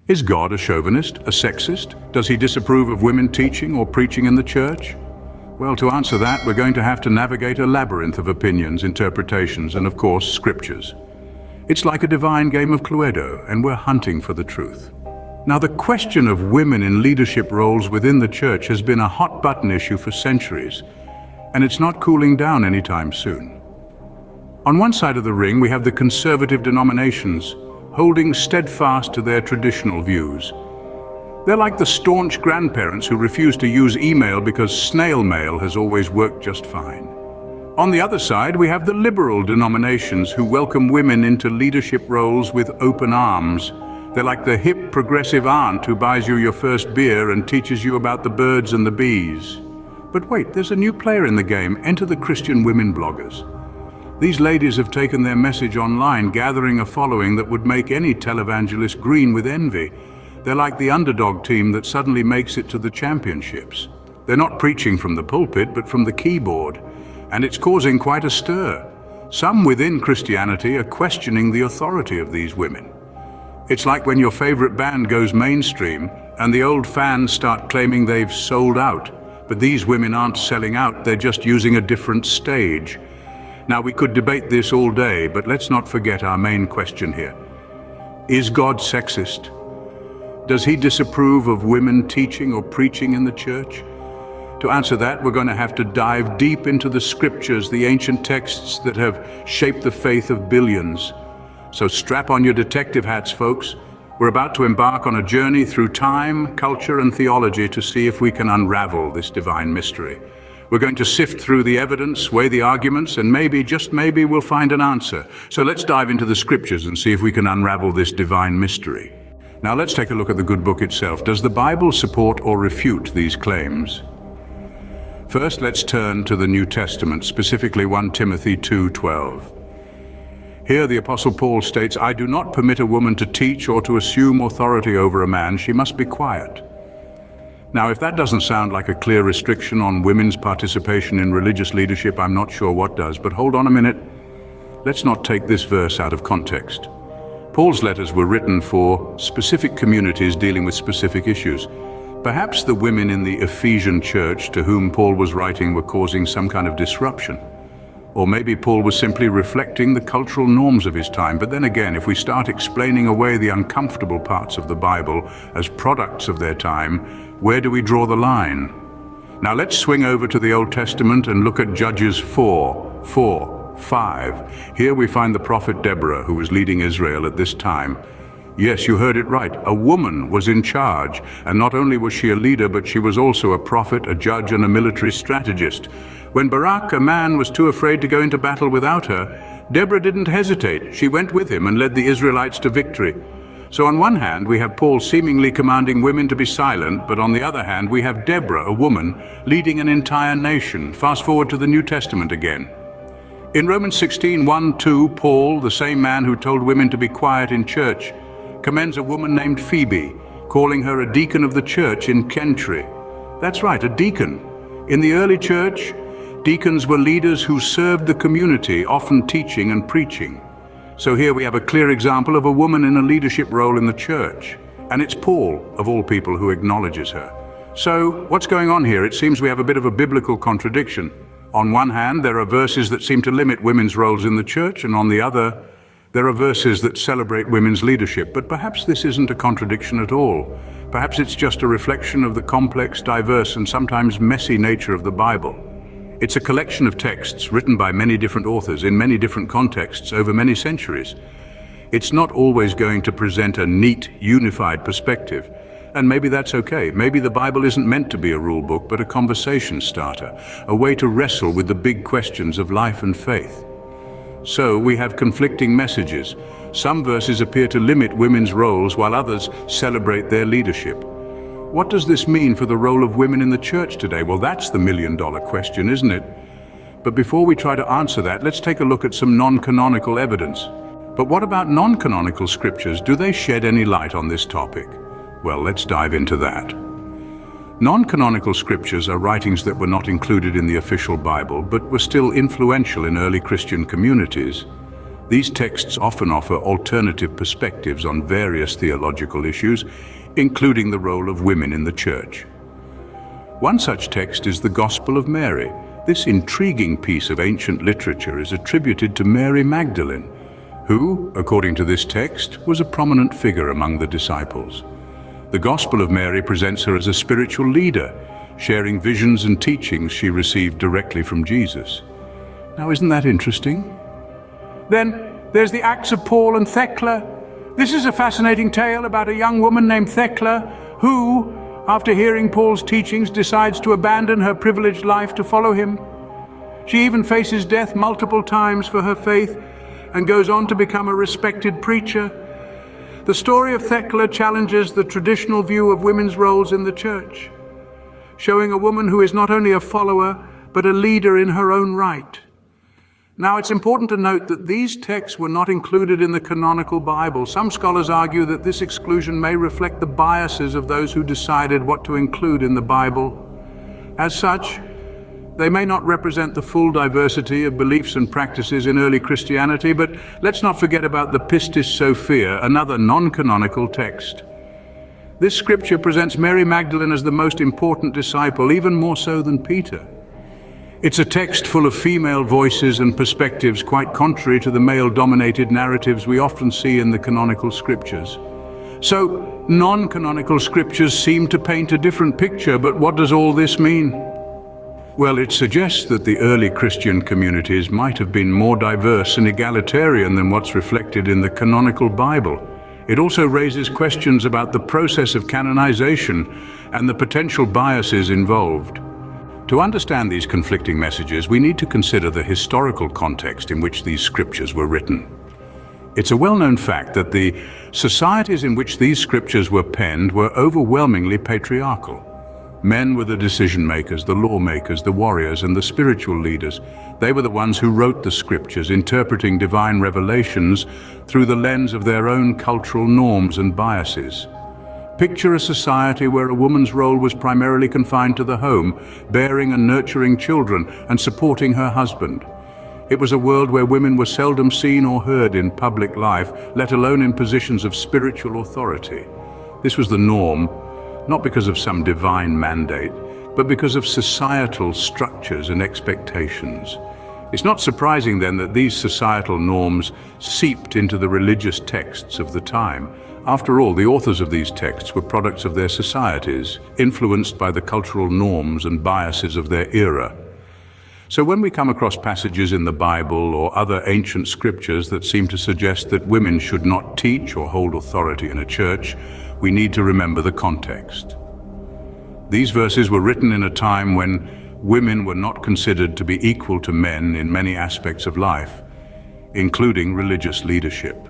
Is God a chauvinist, a sexist? Does he disapprove of women teaching or preaching in the church? Well, to answer that, we're going to have to navigate a labyrinth of opinions, interpretations, and of course, scriptures. It's like a divine game of Cluedo, and we're hunting for the truth. Now, the question of women in leadership roles within the church has been a hot-button issue for centuries, and it's not cooling down anytime soon. On one side of the ring, we have the conservative denominations, holding steadfast to their traditional views. They're like the staunch grandparents who refuse to use email because snail mail has always worked just fine. On the other side, we have the liberal denominations who welcome women into leadership roles with open arms. They're like the hip, progressive aunt who buys you your first beer and teaches you about the birds and the bees. But wait, there's a new player in the game. Enter the Christian women bloggers. These ladies have taken their message online, gathering a following that would make any televangelist green with envy. They're like the underdog team that suddenly makes it to the championships. They're not preaching from the pulpit, but from the keyboard. And it's causing quite a stir. Some within Christianity are questioning the authority of these women. It's like when your favorite band goes mainstream and the old fans start claiming they've sold out. But these women aren't selling out, they're just using a different stage. Now, we could debate this all day, but let's not forget our main question here. Is God sexist? Does he disapprove of women teaching or preaching in the church? To answer that, we're going to have to dive deep into the scriptures, the ancient texts that have shaped the faith of billions. So strap on your detective hats, folks. We're about to embark on a journey through time, culture, and theology to see if we can unravel this divine mystery. We're going to sift through the evidence, weigh the arguments, and maybe, just maybe, we'll find an answer. So let's dive into the scriptures and see if we can unravel this divine mystery. Now let's take a look at the good book itself. Does the Bible support or refute these claims? First, let's turn to the New Testament, specifically 1 Timothy 2:12. Here the Apostle Paul states, "I do not permit a woman to teach or to assume authority over a man. She must be quiet." Now, if that doesn't sound like a clear restriction on women's participation in religious leadership, I'm not sure what does. But hold on a minute. Let's not take this verse out of context. Paul's letters were written for specific communities dealing with specific issues. Perhaps the women in the Ephesian church to whom Paul was writing were causing some kind of disruption. Or maybe Paul was simply reflecting the cultural norms of his time. But then again, if we start explaining away the uncomfortable parts of the Bible as products of their time, where do we draw the line? Now let's swing over to the Old Testament and look at Judges 4:5. Here we find the prophet Deborah, who was leading Israel at this time. Yes, you heard it right. A woman was in charge, and not only was she a leader, but she was also a prophet, a judge, and a military strategist. When Barak, a man, was too afraid to go into battle without her, Deborah didn't hesitate. She went with him and led the Israelites to victory. So on one hand, we have Paul seemingly commanding women to be silent, but on the other hand, we have Deborah, a woman, leading an entire nation. Fast forward to the New Testament again. In Romans 16:1-2, Paul, the same man who told women to be quiet in church, commends a woman named Phoebe, calling her a deacon of the church in Kentry. That's right, a deacon. In the early church, deacons were leaders who served the community, often teaching and preaching. So here we have a clear example of a woman in a leadership role in the church. And it's Paul, of all people, who acknowledges her. So what's going on here? It seems we have a bit of a biblical contradiction. On one hand, there are verses that seem to limit women's roles in the church, and on the other, there are verses that celebrate women's leadership. But perhaps this isn't a contradiction at all. Perhaps it's just a reflection of the complex, diverse, and sometimes messy nature of the Bible. It's a collection of texts written by many different authors in many different contexts over many centuries. It's not always going to present a neat, unified perspective. And maybe that's okay. Maybe the Bible isn't meant to be a rule book, but a conversation starter, a way to wrestle with the big questions of life and faith. So we have conflicting messages. Some verses appear to limit women's roles while others celebrate their leadership. What does this mean for the role of women in the church today? Well, that's the million-dollar question, isn't it? But before we try to answer that, let's take a look at some non-canonical evidence. But what about non-canonical scriptures? Do they shed any light on this topic? Well, let's dive into that. Non-canonical scriptures are writings that were not included in the official Bible, but were still influential in early Christian communities. These texts often offer alternative perspectives on various theological issues, including the role of women in the church. One such text is the Gospel of Mary. This intriguing piece of ancient literature is attributed to Mary Magdalene, who, according to this text, was a prominent figure among the disciples. The Gospel of Mary presents her as a spiritual leader, sharing visions and teachings she received directly from Jesus. Now, isn't that interesting? Then there's the Acts of Paul and Thecla. This is a fascinating tale about a young woman named Thecla who, after hearing Paul's teachings, decides to abandon her privileged life to follow him. She even faces death multiple times for her faith and goes on to become a respected preacher. The story of Thecla challenges the traditional view of women's roles in the church, showing a woman who is not only a follower, but a leader in her own right. Now, it's important to note that these texts were not included in the canonical Bible. Some scholars argue that this exclusion may reflect the biases of those who decided what to include in the Bible. As such, they may not represent the full diversity of beliefs and practices in early Christianity, but let's not forget about the Pistis Sophia, another non-canonical text. This scripture presents Mary Magdalene as the most important disciple, even more so than Peter. It's a text full of female voices and perspectives, quite contrary to the male-dominated narratives we often see in the canonical scriptures. So, non-canonical scriptures seem to paint a different picture, but what does all this mean? Well, it suggests that the early Christian communities might have been more diverse and egalitarian than what's reflected in the canonical Bible. It also raises questions about the process of canonization and the potential biases involved. To understand these conflicting messages, we need to consider the historical context in which these scriptures were written. It's a well-known fact that the societies in which these scriptures were penned were overwhelmingly patriarchal. Men were the decision-makers, the lawmakers, the warriors, and the spiritual leaders. They were the ones who wrote the scriptures, interpreting divine revelations through the lens of their own cultural norms and biases. Picture a society where a woman's role was primarily confined to the home, bearing and nurturing children and supporting her husband. It was a world where women were seldom seen or heard in public life, let alone in positions of spiritual authority. This was the norm, not because of some divine mandate, but because of societal structures and expectations. It's not surprising then that these societal norms seeped into the religious texts of the time. After all, the authors of these texts were products of their societies, influenced by the cultural norms and biases of their era. So when we come across passages in the Bible or other ancient scriptures that seem to suggest that women should not teach or hold authority in a church, we need to remember the context. These verses were written in a time when women were not considered to be equal to men in many aspects of life, including religious leadership.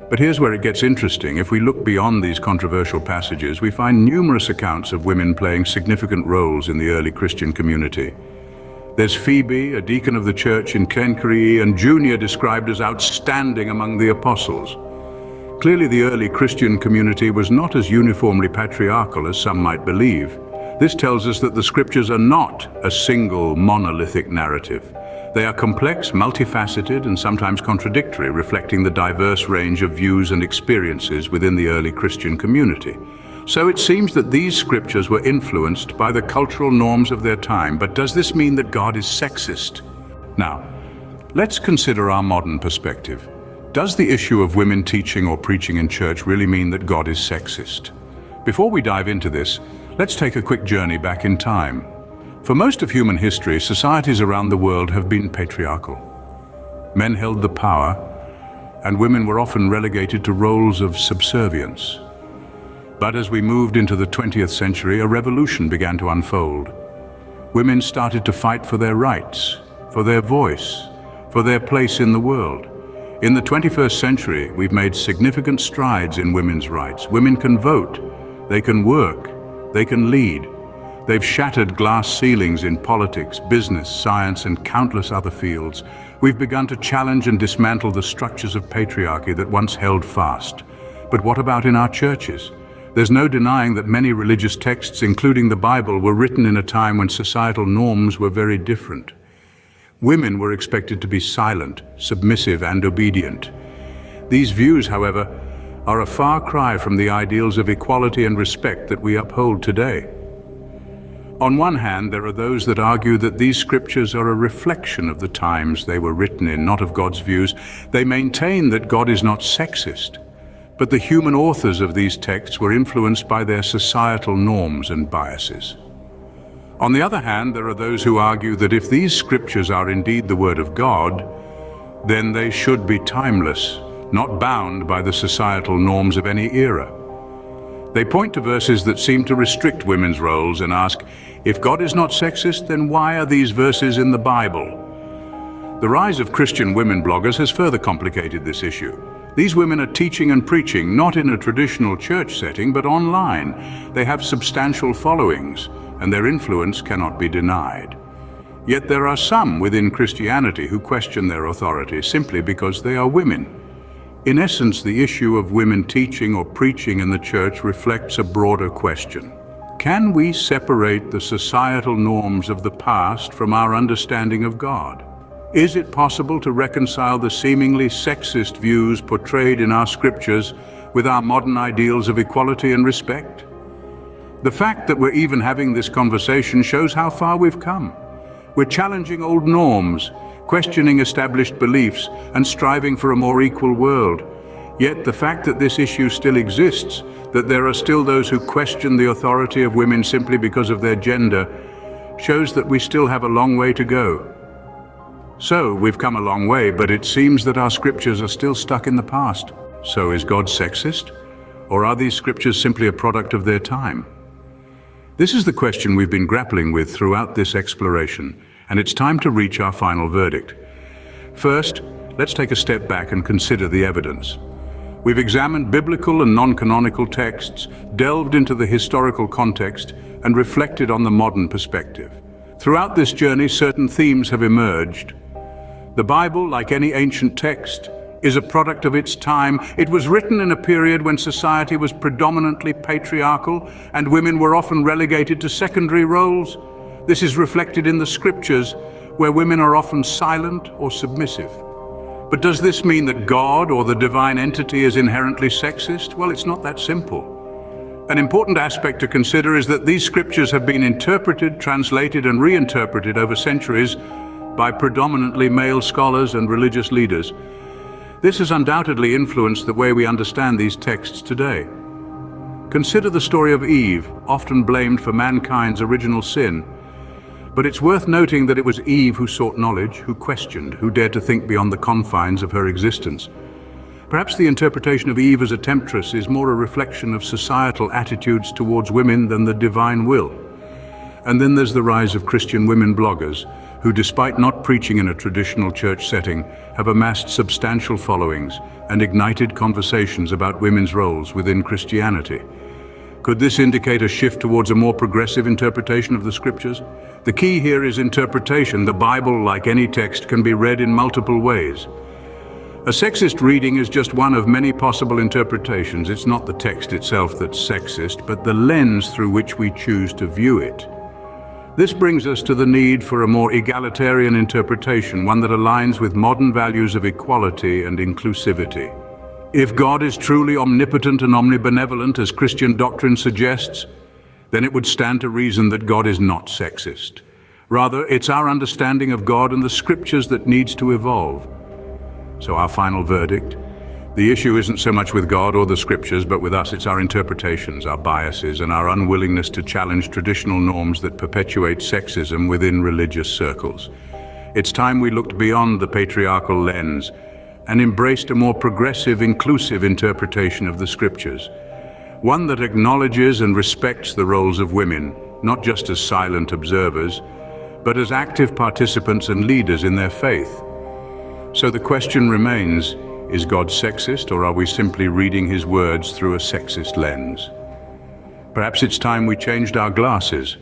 But here's where it gets interesting. If we look beyond these controversial passages, we find numerous accounts of women playing significant roles in the early Christian community. There's Phoebe, a deacon of the church in Cenchreae, and Junia described as outstanding among the apostles. Clearly, the early Christian community was not as uniformly patriarchal as some might believe. This tells us that the scriptures are not a single monolithic narrative. They are complex, multifaceted, and sometimes contradictory, reflecting the diverse range of views and experiences within the early Christian community. So it seems that these scriptures were influenced by the cultural norms of their time. But does this mean that God is sexist? Now, let's consider our modern perspective. Does the issue of women teaching or preaching in church really mean that God is sexist? Before we dive into this, let's take a quick journey back in time. For most of human history, societies around the world have been patriarchal. Men held the power, and women were often relegated to roles of subservience. But as we moved into the 20th century, a revolution began to unfold. Women started to fight for their rights, for their voice, for their place in the world. In the 21st century, we've made significant strides in women's rights. Women can vote, they can work, they can lead. They've shattered glass ceilings in politics, business, science, and countless other fields. We've begun to challenge and dismantle the structures of patriarchy that once held fast. But what about in our churches? There's no denying that many religious texts, including the Bible, were written in a time when societal norms were very different. Women were expected to be silent, submissive, and obedient. These views, however, are a far cry from the ideals of equality and respect that we uphold today. On one hand, there are those that argue that these scriptures are a reflection of the times they were written in, not of God's views. They maintain that God is not sexist, but the human authors of these texts were influenced by their societal norms and biases. On the other hand, there are those who argue that if these scriptures are indeed the Word of God, then they should be timeless, not bound by the societal norms of any era. They point to verses that seem to restrict women's roles and ask, if God is not sexist, then why are these verses in the Bible? The rise of Christian women bloggers has further complicated this issue. These women are teaching and preaching not in a traditional church setting, but online. They have substantial followings, and their influence cannot be denied. Yet there are some within Christianity who question their authority simply because they are women. In essence, the issue of women teaching or preaching in the church reflects a broader question. Can we separate the societal norms of the past from our understanding of God? Is it possible to reconcile the seemingly sexist views portrayed in our scriptures with our modern ideals of equality and respect? The fact that we're even having this conversation shows how far we've come. We're challenging old norms, questioning established beliefs, and striving for a more equal world. Yet the fact that this issue still exists, that there are still those who question the authority of women simply because of their gender, shows that we still have a long way to go. So, we've come a long way, but it seems that our scriptures are still stuck in the past. So is God sexist? Or are these scriptures simply a product of their time? This is the question we've been grappling with throughout this exploration, and it's time to reach our final verdict. First, let's take a step back and consider the evidence. We've examined biblical and non-canonical texts, delved into the historical context, and reflected on the modern perspective. Throughout this journey, certain themes have emerged. The Bible, like any ancient text, is a product of its time. It was written in a period when society was predominantly patriarchal and women were often relegated to secondary roles. This is reflected in the scriptures, where women are often silent or submissive. But does this mean that God or the divine entity is inherently sexist? Well, it's not that simple. An important aspect to consider is that these scriptures have been interpreted, translated, and reinterpreted over centuries by predominantly male scholars and religious leaders. This has undoubtedly influenced the way we understand these texts today. Consider the story of Eve, often blamed for mankind's original sin. But it's worth noting that it was Eve who sought knowledge, who questioned, who dared to think beyond the confines of her existence. Perhaps the interpretation of Eve as a temptress is more a reflection of societal attitudes towards women than the divine will. And then there's the rise of Christian women bloggers, who, despite not preaching in a traditional church setting, have amassed substantial followings and ignited conversations about women's roles within Christianity. Could this indicate a shift towards a more progressive interpretation of the scriptures? The key here is interpretation. The Bible, like any text, can be read in multiple ways. A sexist reading is just one of many possible interpretations. It's not the text itself that's sexist, but the lens through which we choose to view it. This brings us to the need for a more egalitarian interpretation, one that aligns with modern values of equality and inclusivity. If God is truly omnipotent and omnibenevolent, as Christian doctrine suggests, then it would stand to reason that God is not sexist. Rather, it's our understanding of God and the scriptures that needs to evolve. So our final verdict? The issue isn't so much with God or the scriptures, but with us. It's our interpretations, our biases, and our unwillingness to challenge traditional norms that perpetuate sexism within religious circles. It's time we looked beyond the patriarchal lens and embraced a more progressive, inclusive interpretation of the scriptures. One that acknowledges and respects the roles of women, not just as silent observers, but as active participants and leaders in their faith. So the question remains, is God sexist, or are we simply reading his words through a sexist lens? Perhaps it's time we changed our glasses